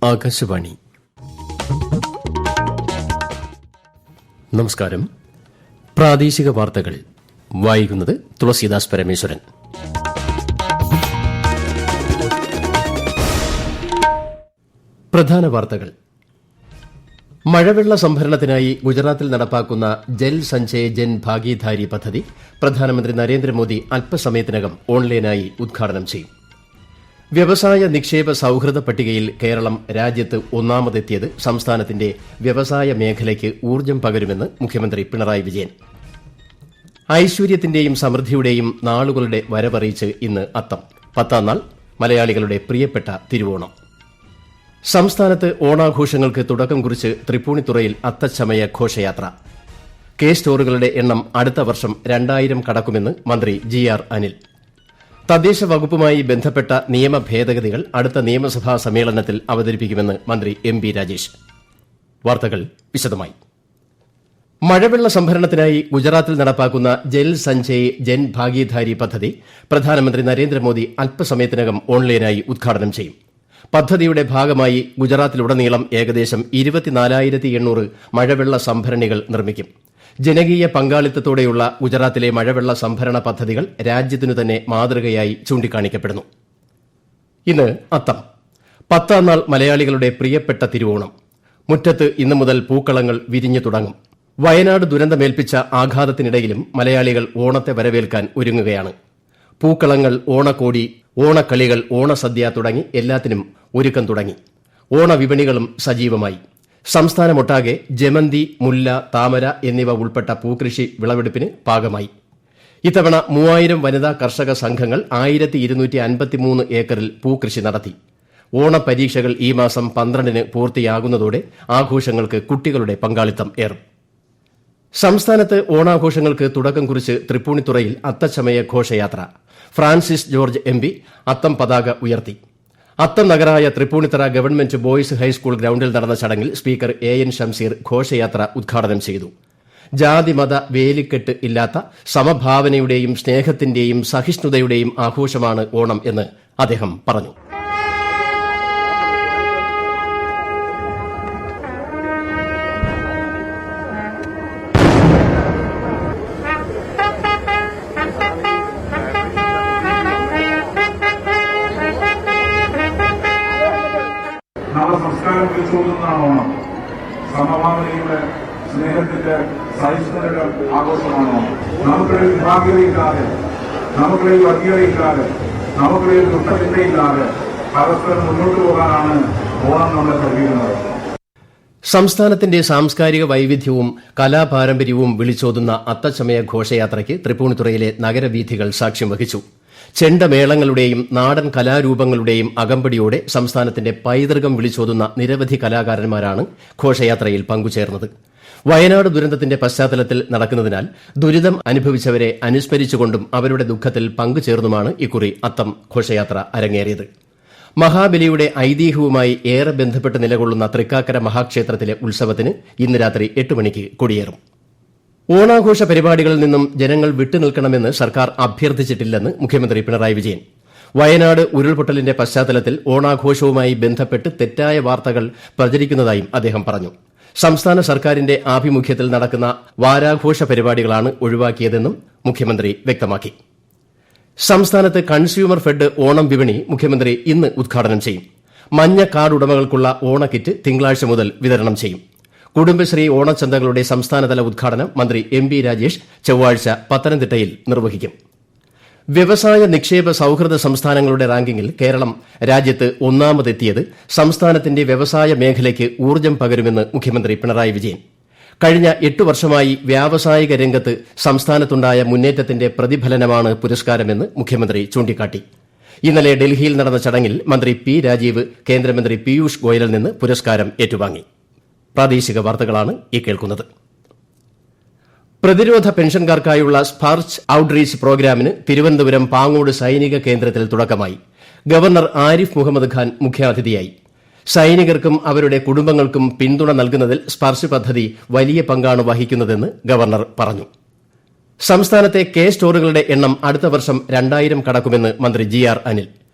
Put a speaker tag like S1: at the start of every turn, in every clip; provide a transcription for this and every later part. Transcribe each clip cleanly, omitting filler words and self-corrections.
S1: ആകാശവാണി. നമസ്കാരം. പ്രാദേശിക വാർത്തകൾ വായിക്കുന്നത് തുളസീദാസ് പരമേശ്വരൻ. പ്രധാന വാർത്തകൾ. മഴവെള്ള സംഭരണത്തിനായി ഗുജറാത്തിൽ നടപ്പാക്കുന്ന ജൽ സഞ്ചയ് ജൻ ഭാഗീദാരി പദ്ധതി പ്രധാനമന്ത്രി നരേന്ദ്രമോദി അല്പസമയത്തിനകം ഓൺലൈനായി ഉദ്ഘാടനം ചെയ്യും. വ്യവസായ നിക്ഷേപ സൌഹൃദ പട്ടികയിൽ കേരളം രാജ്യത്ത് ഒന്നാമതെത്തിയത് സംസ്ഥാനത്തിന്റെ വ്യവസായ മേഖലയ്ക്ക് ഊർജ്ജം പകരുമെന്ന് മുഖ്യമന്ത്രി പിണറായി വിജയൻ. ഐശ്വര്യത്തിന്റെയും സമൃദ്ധിയുടെയും നാളുകളുടെ വരവറിയിച്ച് ഇന്ന് അത്തം. 10ാം നാൾ മലയാളികളുടെ പ്രിയപ്പെട്ട തിരുവോണം. സംസ്ഥാനത്ത് ഓണാഘോഷങ്ങൾക്ക് തുടക്കം കുറിച്ച് തൃപ്പൂണിത്തുറയിൽ അത്തച്ചമയ ഘോഷയാത്ര. കെ സ്റ്റോറുകളുടെ എണ്ണം അടുത്ത വർഷം 2000 കടക്കുമെന്ന് മന്ത്രി GR അനിൽ. തദ്ദേശ വകുപ്പുമായി ബന്ധപ്പെട്ട നിയമ ഭേദഗതികൾ അടുത്ത നിയമസഭാ സമ്മേളനത്തിൽ അവതരിപ്പിക്കുമെന്ന് മന്ത്രി MB രാജേഷ്. വാർത്തകൾ വിശദമായി. മഴവെള്ള സംഭരണത്തിനായി ഗുജറാത്തിൽ നടപ്പാക്കുന്ന ജൽ സഞ്ചയ് ജൻ ഭാഗീദാരി പദ്ധതി പ്രധാനമന്ത്രി നരേന്ദ്രമോദി അല്പസമയത്തിനകം ഓൺലൈനായി ഉദ്ഘാടനം ചെയ്യും. പദ്ധതിയുടെ ഭാഗമായി ഗുജറാത്തിലുടനീളം ഏകദേശം 24,800 മഴവെള്ള സംഭരണികൾ നിർമ്മിക്കും. ജനകീയ പങ്കാളിത്തത്തോടെയുള്ള ഗുജറാത്തിലെ മഴവെള്ള സംഭരണ പദ്ധതികൾ രാജ്യത്തിനു തന്നെ മാതൃകയായി ചൂണ്ടിക്കാണിക്കപ്പെടുന്നു. ഇന്ന് അത്തം. 10ാം നാൾ മലയാളികളുടെ പ്രിയപ്പെട്ട തിരുവോണം. മുറ്റത്ത് ഇന്നു മുതൽ പൂക്കളങ്ങൾ വിരിഞ്ഞു തുടങ്ങും. വയനാട് ദുരന്തമേൽപ്പിച്ച ആഘാതത്തിനിടയിലും മലയാളികൾ ഓണത്തെ വരവേൽക്കാൻ ഒരുങ്ങുകയാണ്. പൂക്കളങ്ങൾ, ഓണക്കോടി, ഓണക്കളികൾ, ഓണസദ്യ തുടങ്ങി എല്ലാത്തിനും ഒരുക്കം തുടങ്ങി. ഓണവിപണികളും സജീവമായി. സംസ്ഥാനമൊട്ടാകെ ജമന്തി, മുല്ല, താമര എന്നിവ ഉൾപ്പെട്ട പൂക്കൃഷി വിളവെടുപ്പിന് പാകമായി. ഇത്തവണ 3000 വനിതാ കർഷക സംഘങ്ങൾ 1253 ഏക്കറിൽ പൂക്കൃഷി നടത്തി. ഓണപരീക്ഷകൾ ഈ മാസം 12-ന് പൂർത്തിയാകുന്നതോടെ ആഘോഷങ്ങൾക്ക് കുട്ടികളുടെ പങ്കാളിത്തം ഏറും. സംസ്ഥാനത്ത് ഓണാഘോഷങ്ങൾക്ക് തുടക്കം കുറിച്ച് തൃപ്പൂണിത്തുറയിൽ അത്തച്ചമയ ഘോഷയാത്ര. ഫ്രാൻസിസ് ജോർജ് MP അത്തം പതാക ഉയർത്തി. അത്തം നഗറായ തൃപ്പൂണിത്തുറ ഗവൺമെന്റ് ബോയ്സ് ഹൈസ്കൂൾ ഗ്രൌണ്ടിൽ നടന്ന ചടങ്ങിൽ സ്പീക്കർ AN ഷംസീർ ഘോഷയാത്ര ഉദ്ഘാടനം ചെയ്തു. ജാതിമത വേലിക്കെട്ട് ഇല്ലാത്ത സമഭാവനയുടെയും സ്നേഹത്തിന്റെയും സഹിഷ്ണുതയുടെയും ആഘോഷമാണ് ഓണം എന്ന് അദ്ദേഹം പറഞ്ഞു.
S2: നമ്മുടെ സംസ്കാരം വിളിച്ചോതുന്നതാണ് ഓണം. സമഭാവനയുടെ, സ്നേഹത്തിന്റെ, സഹിഷ്ണുതയുടെ ആഘോഷമാണ് ഓണം. നമുക്കിടയിൽ വിഭാഗീയതയില്ലാതെ, നമുക്കിടയിൽ വർഗീയതയില്ലാതെ, നമുക്കിടയിൽ ദുഷ്ടചിന്തയില്ലാതെ പരസ്പരം മുന്നോട്ട് പോകാനാണ് ഓണം നമ്മളെ പഠിപ്പിക്കുന്നത്.
S1: സംസ്ഥാനത്തിന്റെ സാംസ്കാരിക വൈവിധ്യവും കലാപാരമ്പര്യവും വിളിച്ചോതുന്ന അത്തച്ചമയ ഘോഷയാത്രയ്ക്ക് തൃപ്പൂണിത്തുറയിലെ നഗരവീഥികൾ സാക്ഷ്യം വഹിച്ചു. ചെണ്ടമേളങ്ങളുടെയും നാടൻ കലാരൂപങ്ങളുടെയും അകമ്പടിയോടെ സംസ്ഥാനത്തിന്റെ പൈതൃകം വിളിച്ചോതുന്ന നിരവധി കലാകാരന്മാരാണ് ഘോഷയാത്രയിൽ പങ്കുചേർന്നത്. വയനാട് ദുരന്തത്തിന്റെ പശ്ചാത്തലത്തിൽ നടക്കുന്നതിനാൽ ദുരിതം അനുഭവിച്ചവരെ അനുസ്മരിച്ചുകൊണ്ടും അവരുടെ ദുഃഖത്തിൽ പങ്കുചേർന്നുമാണ് ഇക്കുറി അത്തം ഘോഷയാത്ര അരങ്ങേറിയത്. മഹാബലിയുടെ ഐതിഹ്യവുമായി ഏറെ ബന്ധപ്പെട്ട് നിലകൊള്ളുന്ന തൃക്കാക്കര മഹാക്ഷേത്രത്തിലെ ഉത്സവത്തിന് ഇന്ന് രാത്രി 8 മണിക്ക് കൊടിയേറും. ഓണാഘോഷ പരിപാടികളിൽ നിന്നും ജനങ്ങൾ വിട്ടുനിൽക്കണമെന്ന് സർക്കാർ അഭ്യർത്ഥിച്ചിട്ടില്ലെന്ന് മുഖ്യമന്ത്രി പിണറായി വിജയൻ. വയനാട് ഉരുൾപൊട്ടലിന്റെ പശ്ചാത്തലത്തിൽ ഓണാഘോഷവുമായി ബന്ധപ്പെട്ട് തെറ്റായ വാർത്തകൾ പ്രചരിക്കുന്നതായും അദ്ദേഹം പറഞ്ഞു. സംസ്ഥാന സർക്കാരിന്റെ ആഭിമുഖ്യത്തിൽ നടക്കുന്ന വാരാഘോഷ പരിപാടികളാണ് ഒഴിവാക്കിയതെന്നും മുഖ്യമന്ത്രി വ്യക്തമാക്കി. സംസ്ഥാനത്ത് കൺസ്യൂമർ ഫെഡ് ഓണം വിപണി മുഖ്യമന്ത്രി ഇന്ന് ഉദ്ഘാടനം ചെയ്യും. മഞ്ഞ കാർഡ് ഉടമകൾക്കുള്ള ഓണക്കിറ്റ് തിങ്കളാഴ്ച മുതൽ വിതരണം ചെയ്യും. കുടുംബശ്രീ ഓണച്ചന്തകളുടെ സംസ്ഥാനതല ഉദ്ഘാടനം മന്ത്രി MB രാജേഷ് ചൊവ്വാഴ്ച പത്തനംതിട്ടയിൽ നിർവഹിക്കും. വ്യവസായ നിക്ഷേപ സൌഹൃദ സംസ്ഥാനങ്ങളുടെ റാങ്കിങ്ങിൽ കേരളം രാജ്യത്ത് ഒന്നാമതെത്തിയത് സംസ്ഥാനത്തിന്റെ വ്യവസായ മേഖലയ്ക്ക് ഊർജ്ജം പകരുമെന്ന് മുഖ്യമന്ത്രി പിണറായി വിജയൻ. കഴിഞ്ഞ 8 വർഷമായി വ്യാവസായിക രംഗത്ത് സംസ്ഥാനത്തുണ്ടായ മുന്നേറ്റത്തിന്റെ പ്രതിഫലനമാണ് പുരസ്കാരമെന്ന് മുഖ്യമന്ത്രി ചൂണ്ടിക്കാട്ടി. ഇന്നലെ ഡൽഹിയിൽ നടന്ന ചടങ്ങിൽ മന്ത്രി P രാജീവ് കേന്ദ്രമന്ത്രി പീയൂഷ് ഗോയലിൽ നിന്ന് പുരസ്കാരം ഏറ്റുവാങ്ങി. പ്രാദേശിക വാർത്തകളാണ് ഈ കേൾക്കുന്നത്. പ്രതിരോധ പെൻഷൻകാർക്കായുള്ള സ്പാർച്ച് ഔട്ട്റീച്ച് പ്രോഗ്രാമിന് തിരുവനന്തപുരം പാങ്ങോട് സൈനിക കേന്ദ്രത്തിൽ തുടക്കമായി. ഗവർണർ ആരിഫ് മുഹമ്മദ് ഖാൻ മുഖ്യാതിഥിയായി. സൈനികർക്കും അവരുടെ കുടുംബങ്ങൾക്കും പിന്തുണ നൽകുന്നതിൽ സ്പർശ് പദ്ധതി വലിയ പങ്കാണ് വഹിക്കുന്നതെന്ന് ഗവർണർ പറഞ്ഞു. സംസ്ഥാനത്തെ കെ സ്റ്റോറുകളുടെ എണ്ണം അടുത്ത വർഷം 2000 കടക്കുമെന്ന് മന്ത്രി GR അനിൽ.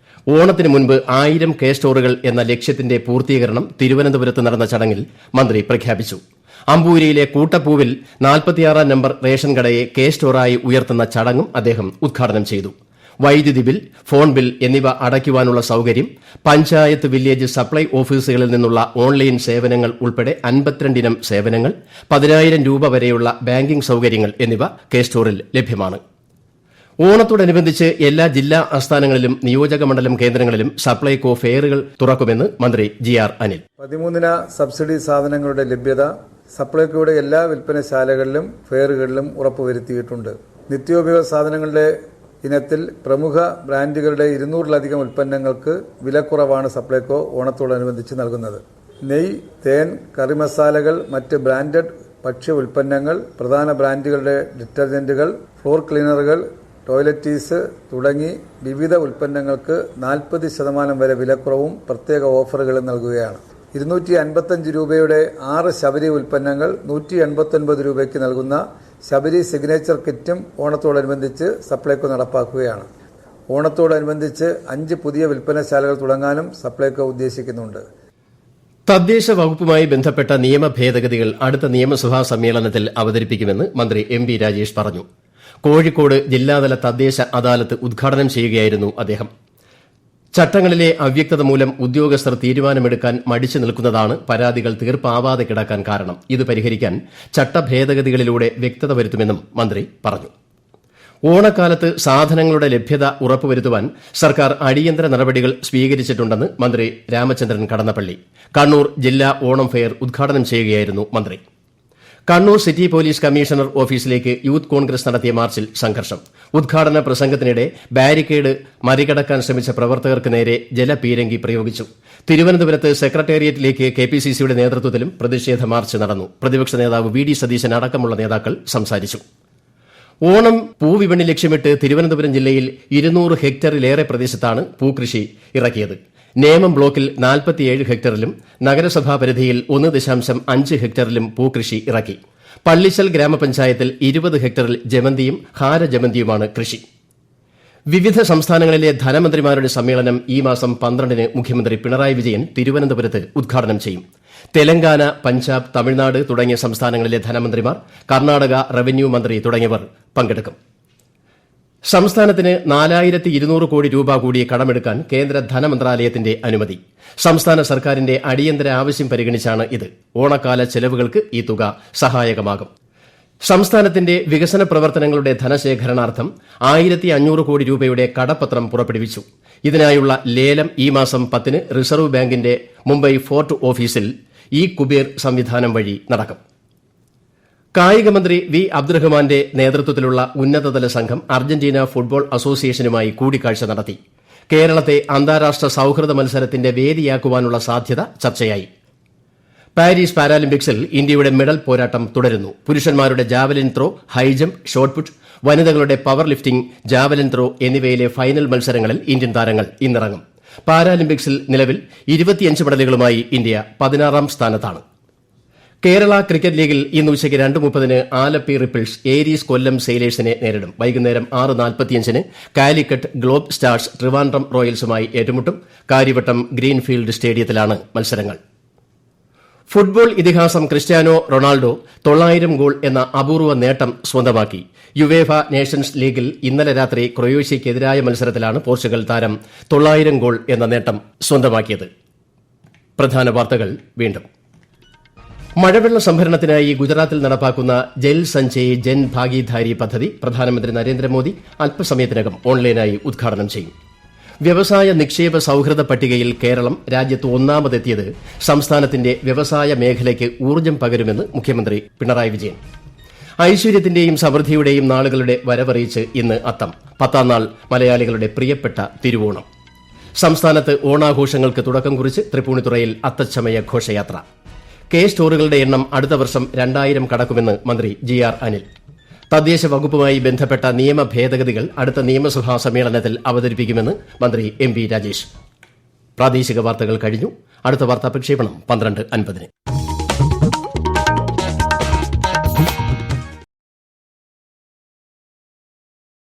S1: ഓണത്തിന് മുൻപ് 1000 കെ സ്റ്റോറുകൾ എന്ന ലക്ഷ്യത്തിന്റെ പൂർത്തീകരണം തിരുവനന്തപുരത്ത് നടന്ന ചടങ്ങിൽ മന്ത്രി പ്രഖ്യാപിച്ചു. അമ്പൂരിയിലെ കൂട്ടപ്പൂവിൽ 46 നമ്പർ റേഷൻ കടയെ കെ സ്റ്റോറായി ഉയർത്തുന്ന ചടങ്ങും അദ്ദേഹം ഉദ്ഘാടനം ചെയ്തു. വൈദ്യുതി ബിൽ, ഫോൺ ബിൽ എന്നിവ അടയ്ക്കുവാനുള്ള സൌകര്യം, പഞ്ചായത്ത് വില്ലേജ് സപ്ലൈ ഓഫീസുകളിൽ നിന്നുള്ള ഓൺലൈൻ സേവനങ്ങൾ ഉൾപ്പെടെ 52 ഇനം സേവനങ്ങൾ, 10,000 രൂപ വരെയുള്ള ബാങ്കിംഗ് സൌകര്യങ്ങൾ എന്നിവ കെ സ്റ്റോറിൽ ലഭ്യമാണ്. ഓണത്തോടനുബന്ധിച്ച് എല്ലാ ജില്ലാ ആസ്ഥാനങ്ങളിലും നിയോജക മണ്ഡലം കേന്ദ്രങ്ങളിലും സപ്ലൈകോ ഫെയറുകൾ തുറക്കുമെന്ന് മന്ത്രി ജി.ആർ. അനിൽ.
S3: 13 സബ്സിഡി സാധനങ്ങളുടെ ലഭ്യത സപ്ലൈകോയുടെ എല്ലാ വിൽപ്പനശാലകളിലും ഫെയറുകളിലും ഉറപ്പുവരുത്തിയിട്ടുണ്ട്. നിത്യോപയോഗ സാധനങ്ങളുടെ ഇനത്തിൽ പ്രമുഖ ബ്രാൻഡുകളുടെ 200-ലധികം ഉൽപ്പന്നങ്ങൾക്ക് വിലക്കുറവാണ് സപ്ലൈകോ ഓണത്തോടനുബന്ധിച്ച് നൽകുന്നത്. നെയ്, തേൻ, കറി മസാലകൾ, മറ്റ് ബ്രാൻഡഡ് ഭക്ഷ്യ ഉൽപ്പന്നങ്ങൾ, പ്രധാന ബ്രാൻഡുകളുടെ ഡിറ്റർജന്റുകൾ, ഫ്ലോർ ക്ലീനറുകൾ, ടോയ്ലറ്റീസ് തുടങ്ങി വിവിധ ഉൽപ്പന്നങ്ങൾക്ക് 40% വരെ വിലക്കുറവും പ്രത്യേക ഓഫറുകളും നൽകുകയാണ്. 255 രൂപയുടെ 6 ശബരി ഉൽപ്പന്നങ്ങൾ 189 രൂപയ്ക്ക് നൽകുന്ന ശബരി സിഗ്നേച്ചർ കിറ്റും ഓണത്തോടനുബന്ധിച്ച് സപ്ലൈകോ നടപ്പാക്കുകയാണ്. ഓണത്തോടനുബന്ധിച്ച് 5 പുതിയ വിൽപ്പനശാലകൾ തുടങ്ങാനും സപ്ലൈകോ ഉദ്ദേശിക്കുന്നുണ്ട്.
S1: തദ്ദേശ വകുപ്പുമായി ബന്ധപ്പെട്ട നിയമ ഭേദഗതികൾ അടുത്ത നിയമസഭാ സമ്മേളനത്തിൽ അവതരിപ്പിക്കുമെന്ന് മന്ത്രി എം.പി. രാജേഷ് പറഞ്ഞു. കോഴിക്കോട് ജില്ലാതല തദ്ദേശ അദാലത്ത് ഉദ്ഘാടനം ചെയ്യുകയായിരുന്നു അദ്ദേഹം. ചട്ടങ്ങളിലെ അവ്യക്തത മൂലം ഉദ്യോഗസ്ഥർ തീരുമാനമെടുക്കാൻ മടിച്ചു നിൽക്കുന്നതാണ് പരാതികൾ തീർപ്പാവാതെ കിടക്കാൻ കാരണം. ഇത് പരിഹരിക്കാൻ ചട്ടഭേദഗതികളിലൂടെ വ്യക്തത വരുത്തുമെന്നും മന്ത്രി പറഞ്ഞു. ഓണക്കാലത്ത് സാധനങ്ങളുടെ ലഭ്യത ഉറപ്പുവരുത്തുവാൻ സർക്കാർ അടിയന്തര നടപടികൾ സ്വീകരിച്ചിട്ടുണ്ടെന്ന് മന്ത്രി രാമചന്ദ്രൻ കടന്നപ്പള്ളി കണ്ണൂർ ജില്ലാ ഓണം ഫെയർ ഉദ്ഘാടനം ചെയ്യുകയായിരുന്നു മന്ത്രി. കണ്ണൂർ സിറ്റി പോലീസ് കമ്മീഷണർ ഓഫീസിലേക്ക് യൂത്ത് കോൺഗ്രസ് നടത്തിയ മാർച്ചിൽ സംഘർഷം. ഉദ്ഘാടന പ്രസംഗത്തിനിടെ ബാരിക്കേഡ് മറികടക്കാൻ ശ്രമിച്ച പ്രവർത്തകർക്ക് നേരെ ജലപീരങ്കി പ്രയോഗിച്ചു. തിരുവനന്തപുരത്ത് സെക്രട്ടേറിയറ്റിലേക്ക് കെപിസിസിയുടെ നേതൃത്വത്തിലും പ്രതിഷേധ മാർച്ച് നടന്നു. പ്രതിപക്ഷ നേതാവ് വി.ഡി. സതീശൻ അടക്കമുള്ള നേതാക്കൾ സംസാരിച്ചു. ഓണം പൂവിപണി ലക്ഷ്യമിട്ട് തിരുവനന്തപുരം ജില്ലയിൽ 200 ഹെക്ടറിലേറെ പ്രദേശത്താണ് പൂക്കൃഷി ഇറക്കിയത്. നേമം ബ്ലോക്കിൽ 47 ഹെക്ടറിലും നഗരസഭാ പരിധിയിൽ 1.5 ഹെക്ടറിലും പൂക്കൃഷി ഇറക്കി. പള്ളിച്ചൽ ഗ്രാമപഞ്ചായത്തിൽ 20 ഹെക്ടറിൽ ജമന്തിയും ഹാരജമന്തിയുമാണ് കൃഷി. വിവിധ സംസ്ഥാനങ്ങളിലെ ധനമന്ത്രിമാരുടെ സമ്മേളനം ഈ മാസം 12-ന് മുഖ്യമന്ത്രി പിണറായി വിജയൻ തിരുവനന്തപുരത്ത് ഉദ്ഘാടനം ചെയ്യും. തെലങ്കാന, പഞ്ചാബ്, തമിഴ്നാട് തുടങ്ങിയ സംസ്ഥാനങ്ങളിലെ ധനമന്ത്രിമാർ, കർണാടക റവന്യൂ മന്ത്രി തുടങ്ങിയവർ പങ്കെടുക്കും. സംസ്ഥാനത്തിന് 4200 കോടി രൂപ കൂടി കടമെടുക്കാൻ കേന്ദ്ര ധനമന്ത്രാലയത്തിന്റെ അനുമതി. സംസ്ഥാന സർക്കാരിന്റെ അടിയന്തര ആവശ്യം പരിഗണിച്ചാണ് ഇത്. ഓണക്കാല ചെലവുകൾക്ക് ഈ തുക സഹായകമാകും. സംസ്ഥാനത്തിന്റെ വികസന പ്രവർത്തനങ്ങളുടെ ധനശേഖരണാർത്ഥം 1500 കോടി രൂപയുടെ കടപ്പത്രം പുറപ്പെടുവിച്ചു. ഇതിനായുള്ള ലേലം ഈ മാസം 10-ന് റിസർവ് ബാങ്കിന്റെ മുംബൈ ഫോർട്ട് ഓഫീസിൽ കുബേർ സംവിധാനം വഴി നടക്കും. കായികമന്ത്രി വി. അബ്ദുറഹ്മാന്റെ നേതൃത്വത്തിലുള്ള ഉന്നതതല സംഘം അർജന്റീന ഫുട്ബോൾ അസോസിയേഷനുമായി കൂടിക്കാഴ്ച നടത്തി. കേരളത്തെ അന്താരാഷ്ട്ര സൌഹൃദ മത്സരത്തിന്റെ വേദിയാക്കുവാനുള്ള സാധ്യത ചർച്ചയായി. പാരീസ് പാരാലിമ്പിക്സിൽ ഇന്ത്യയുടെ മെഡൽ പോരാട്ടം തുടരുന്നു. പുരുഷന്മാരുടെ ജാവലിൻ ത്രോ, ഹൈജംപ്, ഷോട്ട്പുട്ട്, വനിതകളുടെ പവർ ലിഫ്റ്റിംഗ്, ജാവലിൻ ത്രോ എന്നിവയിലെ ഫൈനൽ മത്സരങ്ങളിൽ ഇന്ത്യൻ താരങ്ങൾ ഇന്നിറങ്ങും. പാരാലിമ്പിക്സിൽ നിലവിൽ 25 മെഡലുകളുമായി ഇന്ത്യ 16ാം സ്ഥാനത്താണ്. കേരള ക്രിക്കറ്റ് ലീഗിൽ ഇന്ന് ഉച്ചയ്ക്ക് 2:30-ന് ആലപ്പി റിപ്പിൾസ് ഏരീസ് കൊല്ലം സെയിലേഴ്സിനെ നേരിടും. വൈകുന്നേരം 6:45-ന് കാലിക്കറ്റ് ഗ്ലോബ് സ്റ്റാർസ് ട്രിവാൻഡ്രം റോയൽസുമായി ഏറ്റുമുട്ടും. കാര്യവട്ടം ഗ്രീൻഫീൽഡ് സ്റ്റേഡിയത്തിലാണ് മത്സരങ്ങൾ. ഫുട്ബോൾ ഇതിഹാസം ക്രിസ്ത്യാനോ റൊണാൾഡോ 900 ഗോൾ എന്ന അപൂർവ നേട്ടം സ്വന്തമാക്കി. യുവേഫ നേഷൻസ് ലീഗിൽ ഇന്നലെ രാത്രി ക്രൊയേഷ്യയ്ക്കെതിരായ മത്സരത്തിലാണ് പോർച്ചുഗൽ താരം 900 ഗോൾ എന്ന നേട്ടം സ്വന്തമാക്കിയത്. പ്രധാന വാർത്തകൾ വീണ്ടും. മഴവെള്ള സംഭരണത്തിനായി ഗുജറാത്തിൽ നടപ്പാക്കുന്ന ജൽ സഞ്ചയ് ജൻ ഭാഗീധാരി പദ്ധതി പ്രധാനമന്ത്രി നരേന്ദ്രമോദി അല്പസമയത്തിനകം ഓൺലൈനായി ഉദ്ഘാടനം ചെയ്യും. വ്യവസായ നിക്ഷേപ സൌഹൃദ പട്ടികയിൽ കേരളം രാജ്യത്ത് ഒന്നാമതെത്തിയത് സംസ്ഥാനത്തിന്റെ വ്യവസായ മേഖലയ്ക്ക് ഊർജ്ജം പകരുമെന്ന് മുഖ്യമന്ത്രി പിണറായി വിജയൻ. ഐശ്വര്യത്തിന്റെയും സമൃദ്ധിയുടെയും നാളുകളുടെ വരവറിയിച്ച് ഇന്ന് അത്തം. 10ാം നാൾ മലയാളികളുടെ പ്രിയപ്പെട്ട തിരുവോണം. സംസ്ഥാനത്ത് ഓണാഘോഷങ്ങൾക്ക് തുടക്കം കുറിച്ച് തൃപ്പൂണിത്തുറയിൽ അത്തച്ചമയ ഘോഷയാത്ര. കെ സ്റ്റോറുകളുടെ എണ്ണം അടുത്ത വർഷം 2000 കടക്കുമെന്ന് മന്ത്രി ജി.ആർ. അനിൽ. തദ്ദേശ വകുപ്പുമായി ബന്ധപ്പെട്ട നിയമ ഭേദഗതികൾ അടുത്ത നിയമസഭാ സമ്മേളനത്തിൽ അവതരിപ്പിക്കുമെന്ന് മന്ത്രി എം.പി. രാജേഷ്. പ്രാദേശിക വാർത്തകൾ കഴിഞ്ഞു. അടുത്ത വാർത്താ പ്രക്ഷേപണം 12:50-ന്.